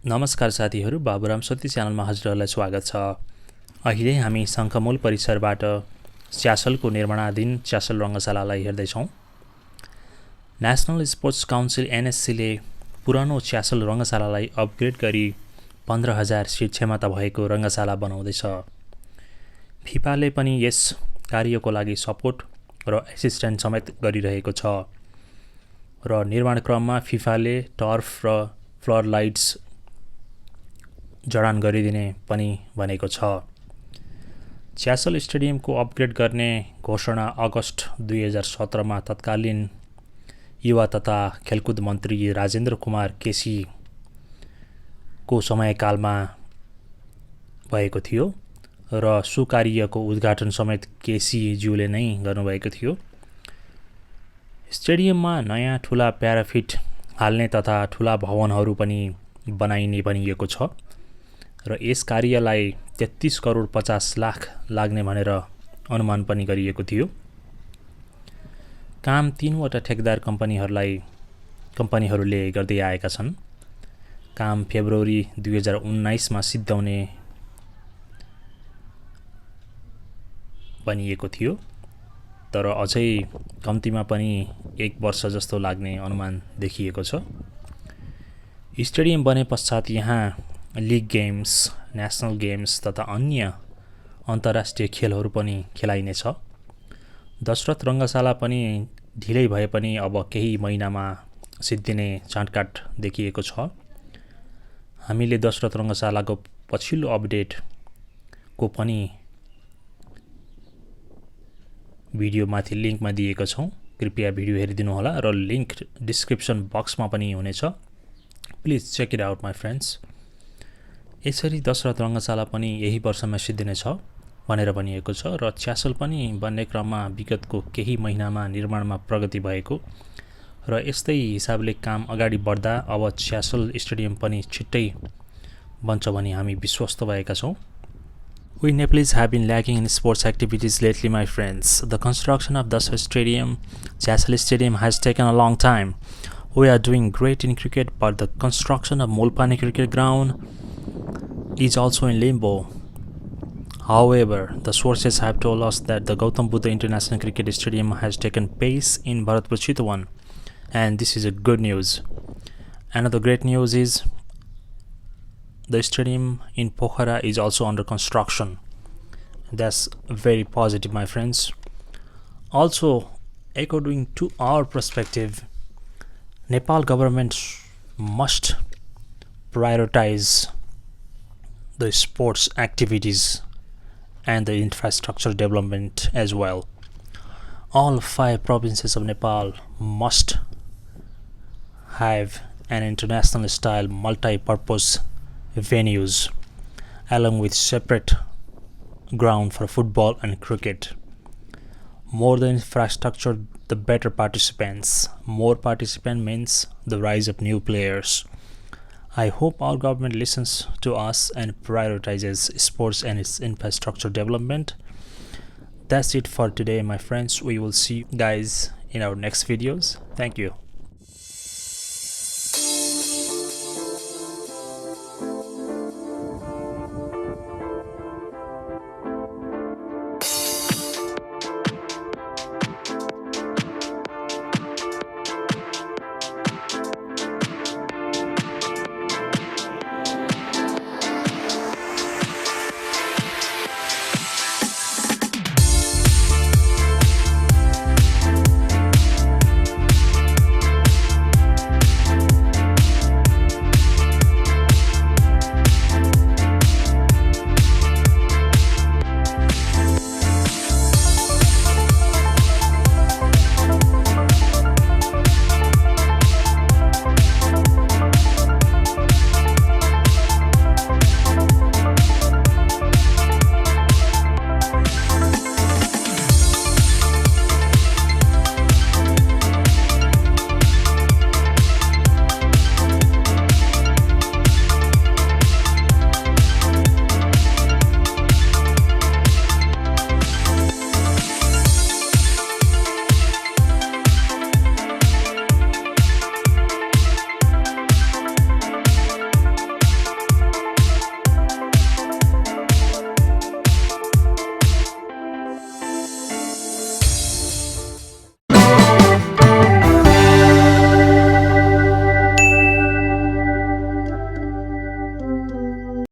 नमस्कार साथीहरू, बाबुराम सती च्यानलमा हजुरहरूलाई स्वागत छ। अहिले हामी शङ्खमूल परिसरबाट च्यासलको निर्माणाधीन च्यासल रङ्गशालालाई हेर्दैछौँ। नेसनल स्पोर्ट्स काउन्सिल एनएससीले पुरानो च्यासल रङ्गशालालाई अपग्रेड गरी 15,000 सिट क्षमता भएको रङ्गशाला बनाउँदैछ। फिफाले पनि यस कार्यको लागि सपोर्ट र एसिस्टेन्ट समेत गरिरहेको छ र निर्माण क्रममा फिफाले टर्फ र फ्लड लाइट्स जडान गरिदिने पनि भनेको छ। च्यासल स्टेडियमको अपग्रेड गर्ने घोषणा अगस्त 2017मा तत्कालीन युवा तथा खेलकुद मन्त्री राजेन्द्र कुमार केसीको समयकालमा भएको थियो र सो कार्यको उद्घाटन समेत केसीज्यूले नै गर्नुभएको थियो। स्टेडियममा नयाँ ठुला प्याराफिट हाल्ने तथा ठुला भवनहरू पनि बनाइने भनिएको छ र यस कार्यलाई 33 करोड 50 लाख लाग्ने भनेर अनुमान पनि गरिएको थियो। काम 3वटा ठेकदार कम्पनीहरूले गर्दै आएका छन्। काम फेब्रुअरी 2019मा सिद्ध्याउने भनिएको थियो, तर अझै कम्तीमा पनि 1 वर्ष जस्तो लाग्ने अनुमान देखिएको छ। स्टेडियम बने पश्चात यहाँ लिग गेम्स, नेसनल गेम्स तथा अन्य अन्तर्राष्ट्रिय खेलहरू पनि खेलाइनेछ। दशरथ रङ्गशाला पनि ढिलै भए पनि अब केही महिनामा सिद्धिने चाँटकाँट देखिएको छ। हामीले दशरथ रङ्गशालाको पछिल्लो अपडेटको पनि भिडियो माथि लिङ्कमा दिएको छौँ, कृपया भिडियो हेरिदिनुहोला र लिङ्क डिस्क्रिप्सन बक्समा पनि हुनेछ। Please check it out my friends. यसरी दशरथ रङ्गशाला पनि यही वर्षमा सिद्धिनेछ भनेर भनिएको छ र च्यासल पनि बन्ने क्रममा विगतको केही महिनामा निर्माणमा प्रगति भएको र यस्तै हिसाबले काम अगाडि बढ्दा अब च्यासल स्टेडियम पनि छिट्टै बन्छ भनी हामी विश्वस्त भएका छौँ। We Nepalese have been lacking in sports activities lately, my friends. The construction of Dasar Stadium, Chyasal Stadium has taken a long time. We are doing great in cricket, but the construction of Molpani cricket ground is also in limbo. However, the sources have told us that the Gautam Buddha International Cricket Stadium has taken pace in Bharatpur Chitwan, and this is a good news. Another great news is the stadium in Pokhara is also under construction. That's very positive, my friends. Also, according to our perspective, Nepal government must prioritize the sports activities and the infrastructure development as well. All 5 provinces of Nepal must have an international style multi-purpose venues along with separate ground for football and cricket. More the infrastructure, the better participants. More participant means the rise of new players. I hope our government listens to us and prioritizes sports and its infrastructure development. That's it for today, my friends. We will see you guys in our next videos. Thank you.